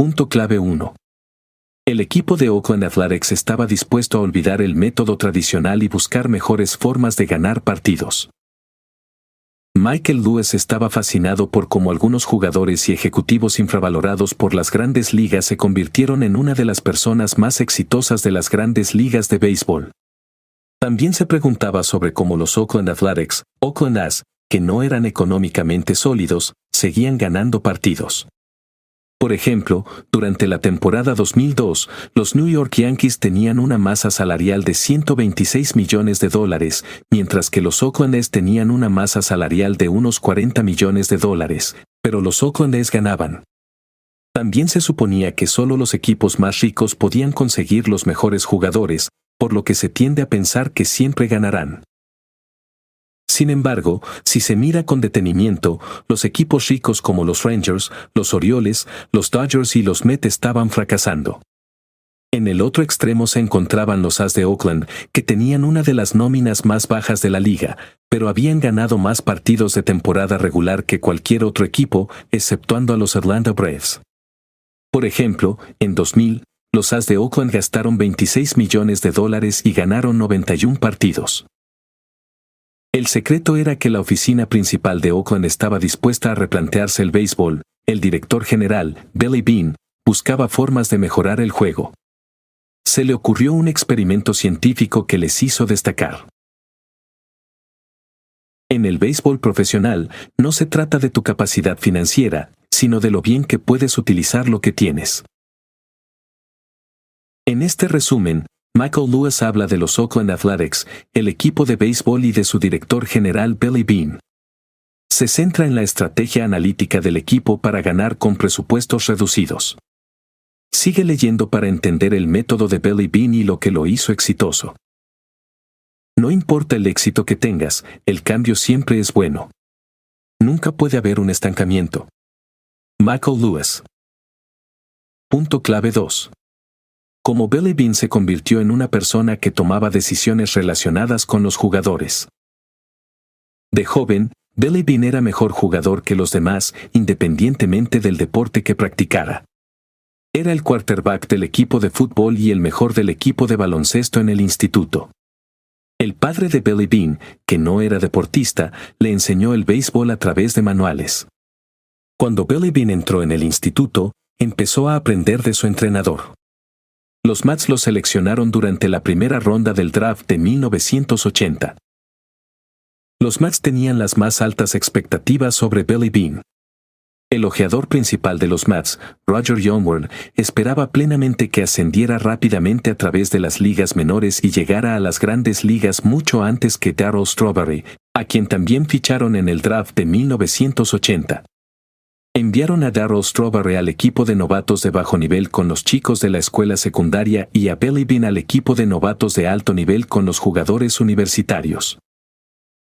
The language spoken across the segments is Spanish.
Punto clave 1. El equipo de Oakland Athletics estaba dispuesto a olvidar el método tradicional y buscar mejores formas de ganar partidos. Michael Lewis estaba fascinado por cómo algunos jugadores y ejecutivos infravalorados por las grandes ligas se convirtieron en una de las personas más exitosas de las grandes ligas de béisbol. También se preguntaba sobre cómo los Oakland Athletics, Oakland A's, que no eran económicamente sólidos, seguían ganando partidos. Por ejemplo, durante la temporada 2002, los New York Yankees tenían una masa salarial de $126 millones, mientras que los Oakland A's tenían una masa salarial de unos $40 millones, pero los Oakland A's ganaban. También se suponía que solo los equipos más ricos podían conseguir los mejores jugadores, por lo que se tiende a pensar que siempre ganarán. Sin embargo, si se mira con detenimiento, los equipos ricos como los Rangers, los Orioles, los Dodgers y los Mets estaban fracasando. En el otro extremo se encontraban los As de Oakland, que tenían una de las nóminas más bajas de la liga, pero habían ganado más partidos de temporada regular que cualquier otro equipo, exceptuando a los Atlanta Braves. Por ejemplo, en 2000, los As de Oakland gastaron $26 millones y ganaron 91 partidos. El secreto era que la oficina principal de Oakland estaba dispuesta a replantearse el béisbol. El director general, Billy Beane, buscaba formas de mejorar el juego. Se le ocurrió un experimento científico que les hizo destacar. En el béisbol profesional, no se trata de tu capacidad financiera, sino de lo bien que puedes utilizar lo que tienes. En este resumen, Michael Lewis habla de los Oakland Athletics, el equipo de béisbol y de su director general Billy Beane. Se centra en la estrategia analítica del equipo para ganar con presupuestos reducidos. Sigue leyendo para entender el método de Billy Beane y lo que lo hizo exitoso. No importa el éxito que tengas, el cambio siempre es bueno. Nunca puede haber un estancamiento. Michael Lewis. Punto clave 2. Como Billy Beane se convirtió en una persona que tomaba decisiones relacionadas con los jugadores. De joven, Billy Beane era mejor jugador que los demás, independientemente del deporte que practicara. Era el quarterback del equipo de fútbol y el mejor del equipo de baloncesto en el instituto. El padre de Billy Beane, que no era deportista, le enseñó el béisbol a través de manuales. Cuando Billy Beane entró en el instituto, empezó a aprender de su entrenador. Los Mets lo seleccionaron durante la primera ronda del draft de 1980. Los Mets tenían las más altas expectativas sobre Billy Beane. El ojeador principal de los Mets, Roger Youngworth, esperaba plenamente que ascendiera rápidamente a través de las ligas menores y llegara a las grandes ligas mucho antes que Darryl Strawberry, a quien también ficharon en el draft de 1980. Enviaron a Darryl Strawberry al equipo de novatos de bajo nivel con los chicos de la escuela secundaria y a Billy Beane al equipo de novatos de alto nivel con los jugadores universitarios.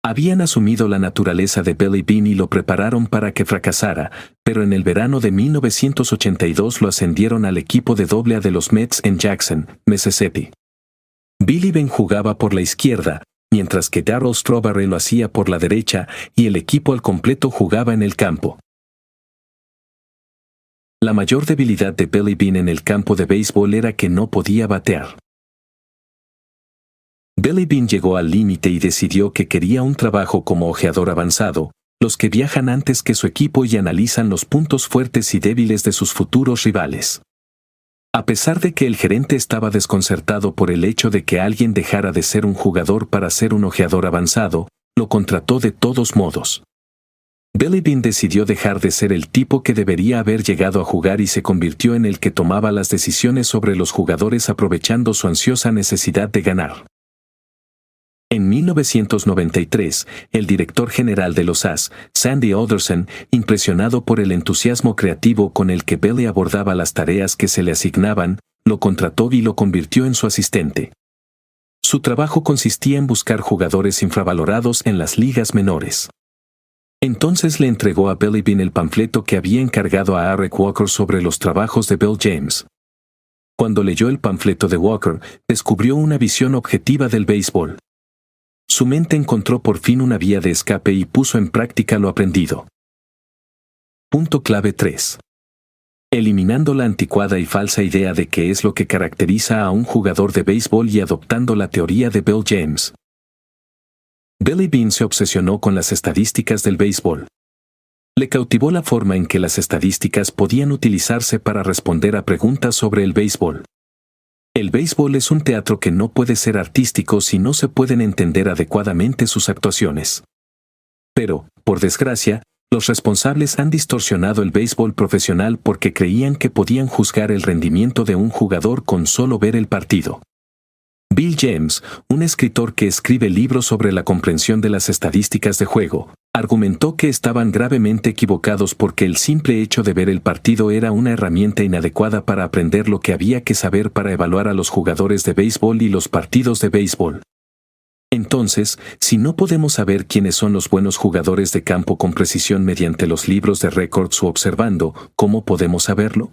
Habían asumido la naturaleza de Billy Beane y lo prepararon para que fracasara, pero en el verano de 1982 lo ascendieron al equipo de AA de los Mets en Jackson, Mississippi. Billy Beane jugaba por la izquierda, mientras que Darryl Strawberry lo hacía por la derecha y el equipo al completo jugaba en el campo. La mayor debilidad de Billy Beane en el campo de béisbol era que no podía batear. Billy Beane llegó al límite y decidió que quería un trabajo como ojeador avanzado, los que viajan antes que su equipo y analizan los puntos fuertes y débiles de sus futuros rivales. A pesar de que el gerente estaba desconcertado por el hecho de que alguien dejara de ser un jugador para ser un ojeador avanzado, lo contrató de todos modos. Billy Beane decidió dejar de ser el tipo que debería haber llegado a jugar y se convirtió en el que tomaba las decisiones sobre los jugadores aprovechando su ansiosa necesidad de ganar. En 1993, el director general de los As, Sandy Alderson, impresionado por el entusiasmo creativo con el que Billy abordaba las tareas que se le asignaban, lo contrató y lo convirtió en su asistente. Su trabajo consistía en buscar jugadores infravalorados en las ligas menores. Entonces le entregó a Billy Beane el panfleto que había encargado a Eric Walker sobre los trabajos de Bill James. Cuando leyó el panfleto de Walker, descubrió una visión objetiva del béisbol. Su mente encontró por fin una vía de escape y puso en práctica lo aprendido. Punto clave 3. eliminando la anticuada y falsa idea de qué es lo que caracteriza a un jugador de béisbol y adoptando la teoría de Bill James. Billy Beane se obsesionó con las estadísticas del béisbol. Le cautivó la forma en que las estadísticas podían utilizarse para responder a preguntas sobre el béisbol. El béisbol es un teatro que no puede ser artístico si no se pueden entender adecuadamente sus actuaciones. Pero, por desgracia, los responsables han distorsionado el béisbol profesional porque creían que podían juzgar el rendimiento de un jugador con solo ver el partido. Bill James, un escritor que escribe libros sobre la comprensión de las estadísticas de juego, argumentó que estaban gravemente equivocados porque el simple hecho de ver el partido era una herramienta inadecuada para aprender lo que había que saber para evaluar a los jugadores de béisbol y los partidos de béisbol. Entonces, si no podemos saber quiénes son los buenos jugadores de campo con precisión mediante los libros de récords o observando, ¿cómo podemos saberlo?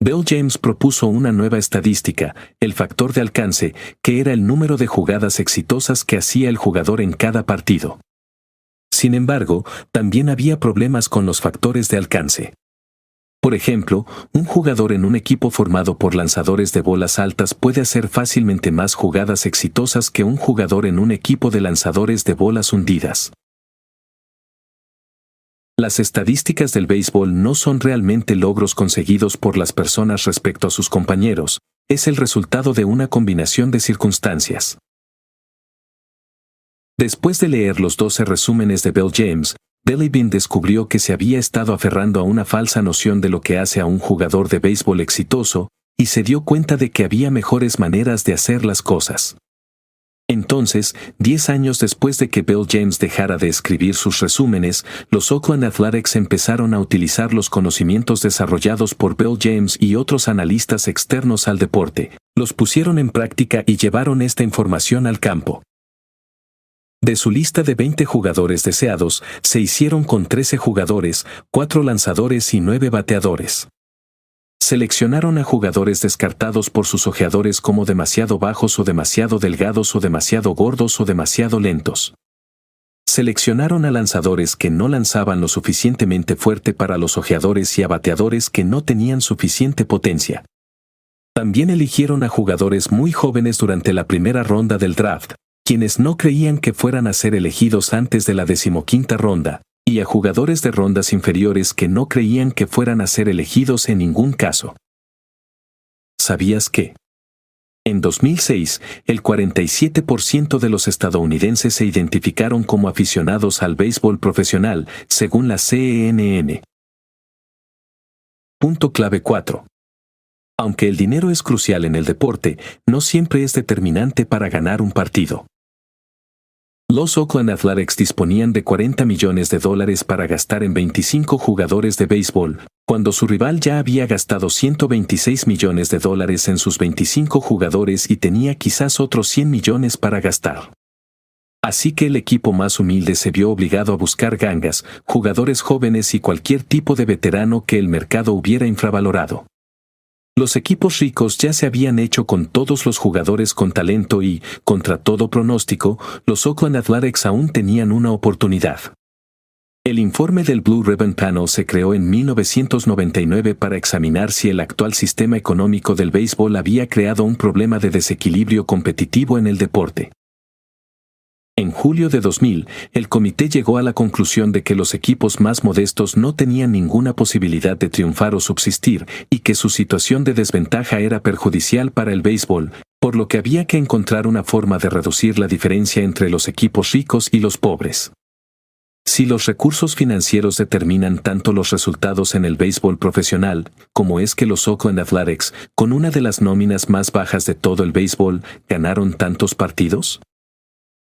Bill James propuso una nueva estadística, el factor de alcance, que era el número de jugadas exitosas que hacía el jugador en cada partido. Sin embargo, también había problemas con los factores de alcance. Por ejemplo, un jugador en un equipo formado por lanzadores de bolas altas puede hacer fácilmente más jugadas exitosas que un jugador en un equipo de lanzadores de bolas hundidas. Las estadísticas del béisbol no son realmente logros conseguidos por las personas respecto a sus compañeros, es el resultado de una combinación de circunstancias. Después de leer los 12 resúmenes de Bill James, Billy Beane descubrió que se había estado aferrando a una falsa noción de lo que hace a un jugador de béisbol exitoso, y se dio cuenta de que había mejores maneras de hacer las cosas. Entonces, 10 años después de que Bill James dejara de escribir sus resúmenes, los Oakland Athletics empezaron a utilizar los conocimientos desarrollados por Bill James y otros analistas externos al deporte, los pusieron en práctica y llevaron esta información al campo. De su lista de 20 jugadores deseados, se hicieron con 13 jugadores, 4 lanzadores y 9 bateadores. Seleccionaron a jugadores descartados por sus ojeadores como demasiado bajos o demasiado delgados o demasiado gordos o demasiado lentos. Seleccionaron a lanzadores que no lanzaban lo suficientemente fuerte para los ojeadores y a bateadores que no tenían suficiente potencia. También eligieron a jugadores muy jóvenes durante la primera ronda del draft, quienes no creían que fueran a ser elegidos antes de la 15ª ronda, y a jugadores de rondas inferiores que no creían que fueran a ser elegidos en ningún caso. ¿Sabías que? En 2006, el 47% de los estadounidenses se identificaron como aficionados al béisbol profesional, según la CNN. Punto clave 4. Aunque el dinero es crucial en el deporte, no siempre es determinante para ganar un partido. Los Oakland Athletics disponían de $40 millones para gastar en 25 jugadores de béisbol, cuando su rival ya había gastado $126 millones en sus 25 jugadores y tenía quizás otros 100 millones para gastar. Así que el equipo más humilde se vio obligado a buscar gangas, jugadores jóvenes y cualquier tipo de veterano que el mercado hubiera infravalorado. Los equipos ricos ya se habían hecho con todos los jugadores con talento y, contra todo pronóstico, los Oakland Athletics aún tenían una oportunidad. El informe del Blue Ribbon Panel se creó en 1999 para examinar si el actual sistema económico del béisbol había creado un problema de desequilibrio competitivo en el deporte. En julio de 2000, el comité llegó a la conclusión de que los equipos más modestos no tenían ninguna posibilidad de triunfar o subsistir, y que su situación de desventaja era perjudicial para el béisbol, por lo que había que encontrar una forma de reducir la diferencia entre los equipos ricos y los pobres. Si los recursos financieros determinan tanto los resultados en el béisbol profesional, como es que los Oakland Athletics, con una de las nóminas más bajas de todo el béisbol, ganaron tantos partidos?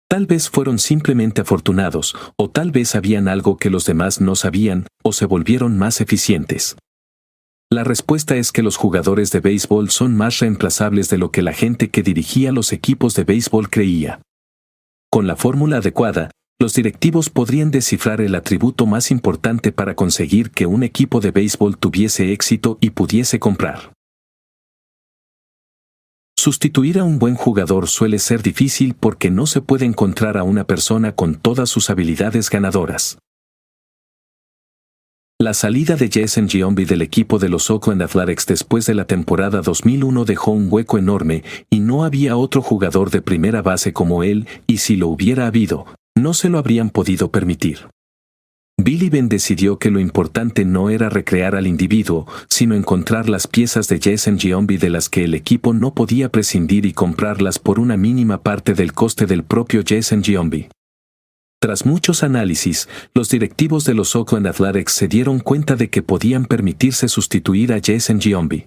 Tal vez fueron simplemente afortunados, o tal vez sabían algo que los demás no sabían, o se volvieron más eficientes. La respuesta es que los jugadores de béisbol son más reemplazables de lo que la gente que dirigía los equipos de béisbol creía. Con la fórmula adecuada, los directivos podrían descifrar el atributo más importante para conseguir que un equipo de béisbol tuviese éxito y pudiese comprar. Sustituir a un buen jugador suele ser difícil porque no se puede encontrar a una persona con todas sus habilidades ganadoras. La salida de Jason Giambi del equipo de los Oakland Athletics después de la temporada 2001 dejó un hueco enorme y no había otro jugador de primera base como él, y si lo hubiera habido, no se lo habrían podido permitir. Billy Beane decidió que lo importante no era recrear al individuo, sino encontrar las piezas de Jason Giambi de las que el equipo no podía prescindir y comprarlas por una mínima parte del coste del propio Jason Giambi. Tras muchos análisis, los directivos de los Oakland Athletics se dieron cuenta de que podían permitirse sustituir a Jason Giambi.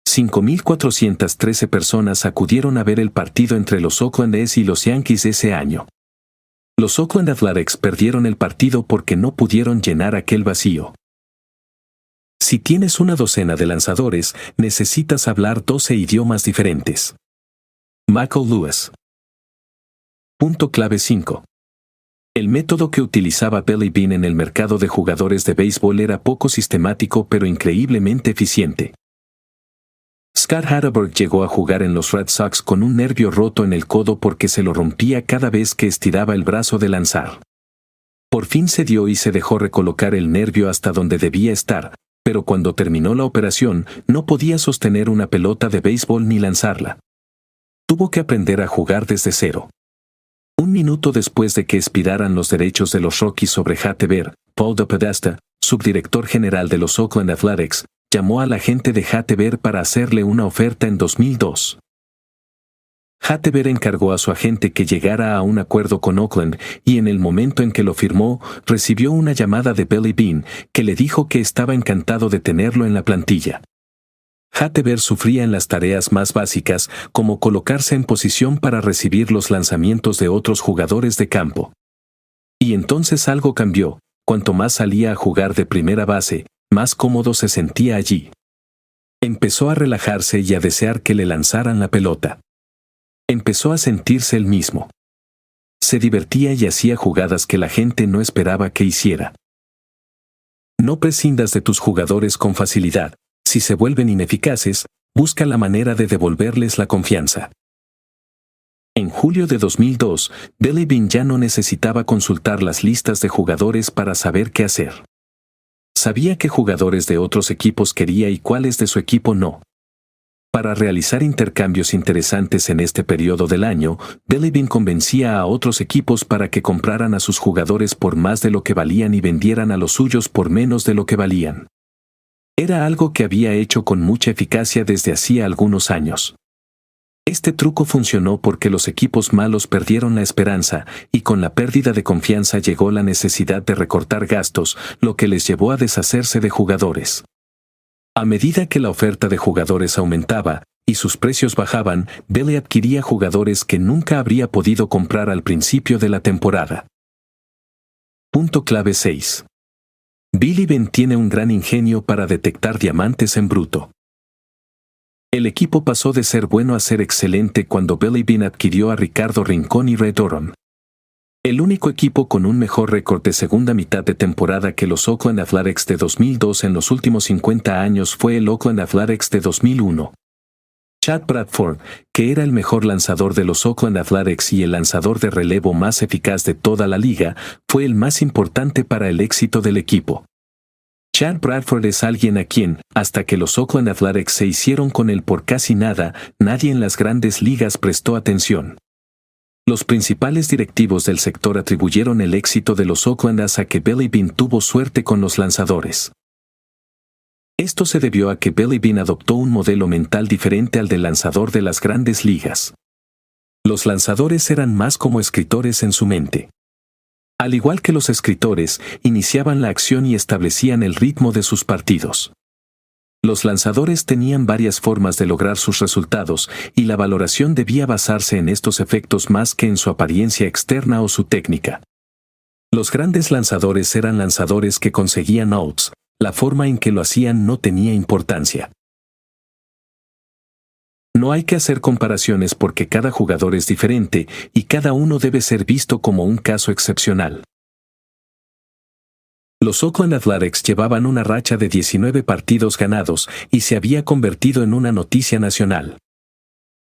5,413 personas acudieron a ver el partido entre los Oakland A's y los Yankees ese año. Los Oakland Athletics perdieron el partido porque no pudieron llenar aquel vacío. Si tienes una docena de lanzadores, necesitas hablar 12 idiomas diferentes. Michael Lewis. Punto clave 5. El método que utilizaba Billy Beane en el mercado de jugadores de béisbol era poco sistemático pero increíblemente eficiente. Scott Hatteberg llegó a jugar en los Red Sox con un nervio roto en el codo porque se lo rompía cada vez que estiraba el brazo de lanzar. Por fin cedió y se dejó recolocar el nervio hasta donde debía estar, pero cuando terminó la operación no podía sostener una pelota de béisbol ni lanzarla. Tuvo que aprender a jugar desde cero. Un minuto después de que expiraran los derechos de los Rockies sobre Hatteberg, Paul DePodesta, subdirector general de los Oakland Athletics, llamó a la agente de Hatteberg para hacerle una oferta en 2002. Hatteberg encargó a su agente que llegara a un acuerdo con Oakland y en el momento en que lo firmó, recibió una llamada de Billy Beane que le dijo que estaba encantado de tenerlo en la plantilla. Hatteberg sufría en las tareas más básicas, como colocarse en posición para recibir los lanzamientos de otros jugadores de campo. Y entonces algo cambió. Cuanto más salía a jugar de primera base, más cómodo se sentía allí. Empezó a relajarse y a desear que le lanzaran la pelota. Empezó a sentirse el mismo. Se divertía y hacía jugadas que la gente no esperaba que hiciera. No prescindas de tus jugadores con facilidad. Si se vuelven ineficaces, busca la manera de devolverles la confianza. En julio de 2002, Billy Beane ya no necesitaba consultar las listas de jugadores para saber qué hacer. Sabía qué jugadores de otros equipos quería y cuáles de su equipo no. Para realizar intercambios interesantes en este periodo del año, Billy Beane convencía a otros equipos para que compraran a sus jugadores por más de lo que valían y vendieran a los suyos por menos de lo que valían. Era algo que había hecho con mucha eficacia desde hacía algunos años. Este truco funcionó porque los equipos malos perdieron la esperanza, y con la pérdida de confianza llegó la necesidad de recortar gastos, lo que les llevó a deshacerse de jugadores. A medida que la oferta de jugadores aumentaba, y sus precios bajaban, Billy adquiría jugadores que nunca habría podido comprar al principio de la temporada. Punto clave 6. Billy Beane tiene un gran ingenio para detectar diamantes en bruto. El equipo pasó de ser bueno a ser excelente cuando Billy Beane adquirió a Ricardo Rincón y Ray Doran. El único equipo con un mejor récord de segunda mitad de temporada que los Oakland Athletics de 2002 en los últimos 50 años fue el Oakland Athletics de 2001. Chad Bradford, que era el mejor lanzador de los Oakland Athletics y el lanzador de relevo más eficaz de toda la liga, fue el más importante para el éxito del equipo. Chad Bradford es alguien a quien, hasta que los Oakland Athletics se hicieron con él por casi nada, nadie en las grandes ligas prestó atención. Los principales directivos del sector atribuyeron el éxito de los Oakland A's a que Billy Beane tuvo suerte con los lanzadores. Esto se debió a que Billy Beane adoptó un modelo mental diferente al del lanzador de las grandes ligas. Los lanzadores eran más como escritores en su mente. Al igual que los escritores, iniciaban la acción y establecían el ritmo de sus partidos. Los lanzadores tenían varias formas de lograr sus resultados, y la valoración debía basarse en estos efectos más que en su apariencia externa o su técnica. Los grandes lanzadores eran lanzadores que conseguían outs. La forma en que lo hacían no tenía importancia. No hay que hacer comparaciones porque cada jugador es diferente y cada uno debe ser visto como un caso excepcional. Los Oakland Athletics llevaban una racha de 19 partidos ganados y se había convertido en una noticia nacional.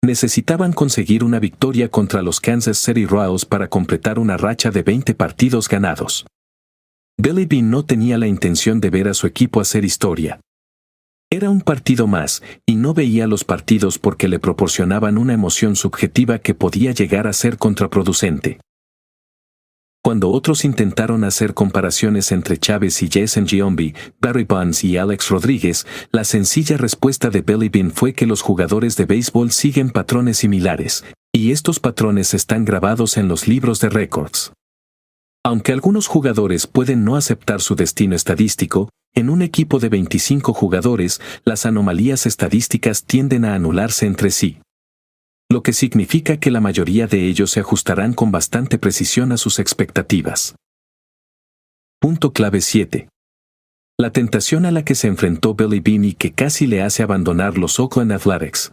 Necesitaban conseguir una victoria contra los Kansas City Royals para completar una racha de 20 partidos ganados. Billy Beane no tenía la intención de ver a su equipo hacer historia. Era un partido más, y no veía los partidos porque le proporcionaban una emoción subjetiva que podía llegar a ser contraproducente. Cuando otros intentaron hacer comparaciones entre Chávez y Jason Giambi, Barry Bonds y Alex Rodríguez, la sencilla respuesta de Billy Beane fue que los jugadores de béisbol siguen patrones similares, y estos patrones están grabados en los libros de récords. Aunque algunos jugadores pueden no aceptar su destino estadístico, en un equipo de 25 jugadores, las anomalías estadísticas tienden a anularse entre sí. Lo que significa que la mayoría de ellos se ajustarán con bastante precisión a sus expectativas. Punto clave 7. La tentación a la que se enfrentó Billy Beane y que casi le hace abandonar los Oakland Athletics.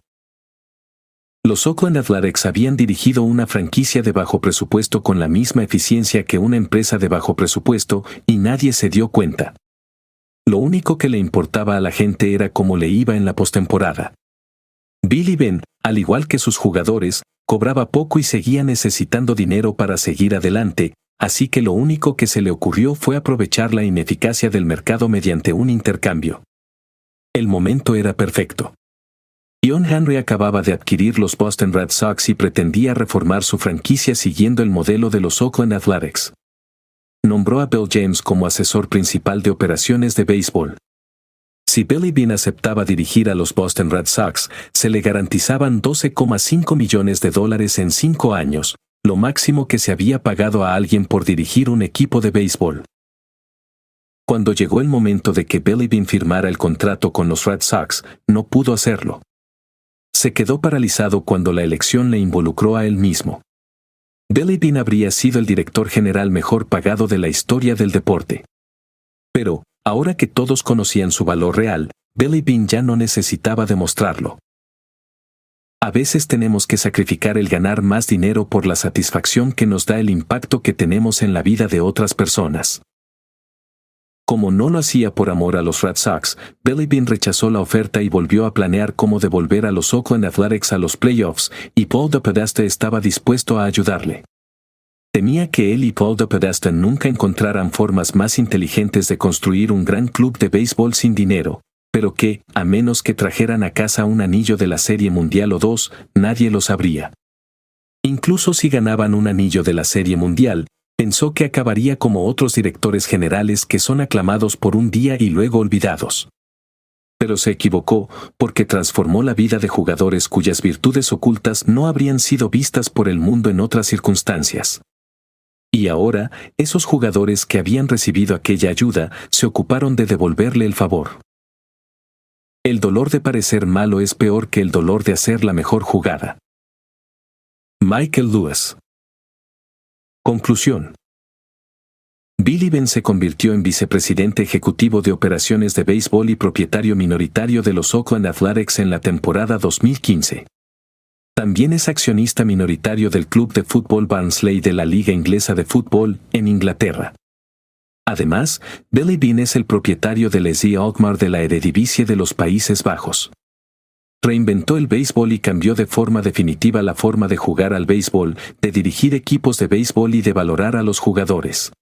Los Oakland Athletics habían dirigido una franquicia de bajo presupuesto con la misma eficiencia que una empresa de bajo presupuesto, y nadie se dio cuenta. Lo único que le importaba a la gente era cómo le iba en la postemporada. Billy Beane, al igual que sus jugadores, cobraba poco y seguía necesitando dinero para seguir adelante, así que lo único que se le ocurrió fue aprovechar la ineficacia del mercado mediante un intercambio. El momento era perfecto. John Henry acababa de adquirir los Boston Red Sox y pretendía reformar su franquicia siguiendo el modelo de los Oakland Athletics. Nombró a Bill James como asesor principal de operaciones de béisbol. Si Billy Beane aceptaba dirigir a los Boston Red Sox, se le garantizaban $12,5 millones en 5 años, lo máximo que se había pagado a alguien por dirigir un equipo de béisbol. Cuando llegó el momento de que Billy Beane firmara el contrato con los Red Sox, no pudo hacerlo. Se quedó paralizado cuando la elección le involucró a él mismo. Billy Beane habría sido el director general mejor pagado de la historia del deporte. Pero, ahora que todos conocían su valor real, Billy Beane ya no necesitaba demostrarlo. A veces tenemos que sacrificar el ganar más dinero por la satisfacción que nos da el impacto que tenemos en la vida de otras personas. Como no lo hacía por amor a los Red Sox, Billy Beane rechazó la oferta y volvió a planear cómo devolver a los Oakland Athletics a los playoffs, y Paul DePodesta estaba dispuesto a ayudarle. Temía que él y Paul DePodesta nunca encontraran formas más inteligentes de construir un gran club de béisbol sin dinero, pero que, a menos que trajeran a casa un anillo de la Serie Mundial o 2, nadie lo sabría. Incluso si ganaban un anillo de la Serie Mundial, pensó que acabaría como otros directores generales que son aclamados por un día y luego olvidados. Pero se equivocó, porque transformó la vida de jugadores cuyas virtudes ocultas no habrían sido vistas por el mundo en otras circunstancias. Y ahora, esos jugadores que habían recibido aquella ayuda se ocuparon de devolverle el favor. El dolor de parecer malo es peor que el dolor de hacer la mejor jugada. Michael Lewis. Conclusión. Billy Beane se convirtió en vicepresidente ejecutivo de operaciones de béisbol y propietario minoritario de los Oakland Athletics en la temporada 2015. También es accionista minoritario del club de fútbol Barnsley de la Liga Inglesa de Fútbol, en Inglaterra. Además, Billy Beane es el propietario del SC Alkmaar de la Eredivisie de los Países Bajos. Reinventó el béisbol y cambió de forma definitiva la forma de jugar al béisbol, de dirigir equipos de béisbol y de valorar a los jugadores.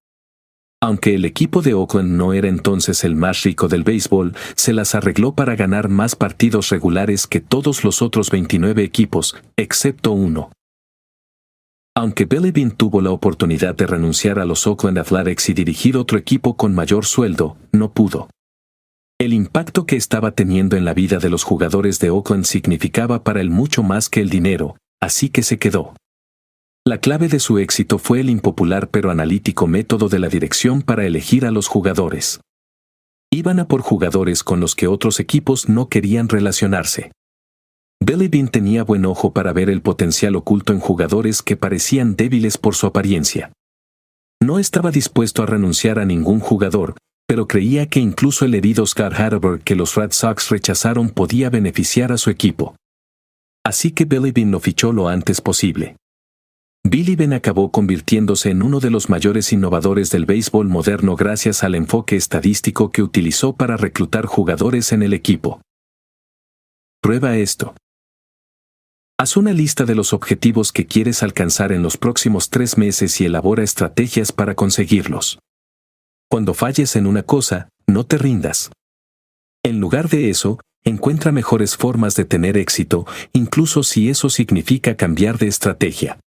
Aunque el equipo de Oakland no era entonces el más rico del béisbol, se las arregló para ganar más partidos regulares que todos los otros 29 equipos, excepto uno. Aunque Billy Beane tuvo la oportunidad de renunciar a los Oakland Athletics y dirigir otro equipo con mayor sueldo, no pudo. El impacto que estaba teniendo en la vida de los jugadores de Oakland significaba para él mucho más que el dinero, así que se quedó. La clave de su éxito fue el impopular pero analítico método de la dirección para elegir a los jugadores. Iban a por jugadores con los que otros equipos no querían relacionarse. Billy Beane tenía buen ojo para ver el potencial oculto en jugadores que parecían débiles por su apariencia. No estaba dispuesto a renunciar a ningún jugador, pero creía que incluso el herido Scott Hatteberg que los Red Sox rechazaron podía beneficiar a su equipo. Así que Billy Beane lo fichó lo antes posible. Billy Beane acabó convirtiéndose en uno de los mayores innovadores del béisbol moderno gracias al enfoque estadístico que utilizó para reclutar jugadores en el equipo. Prueba esto. Haz una lista de los objetivos que quieres alcanzar en los próximos 3 meses y elabora estrategias para conseguirlos. Cuando falles en una cosa, no te rindas. En lugar de eso, encuentra mejores formas de tener éxito, incluso si eso significa cambiar de estrategia.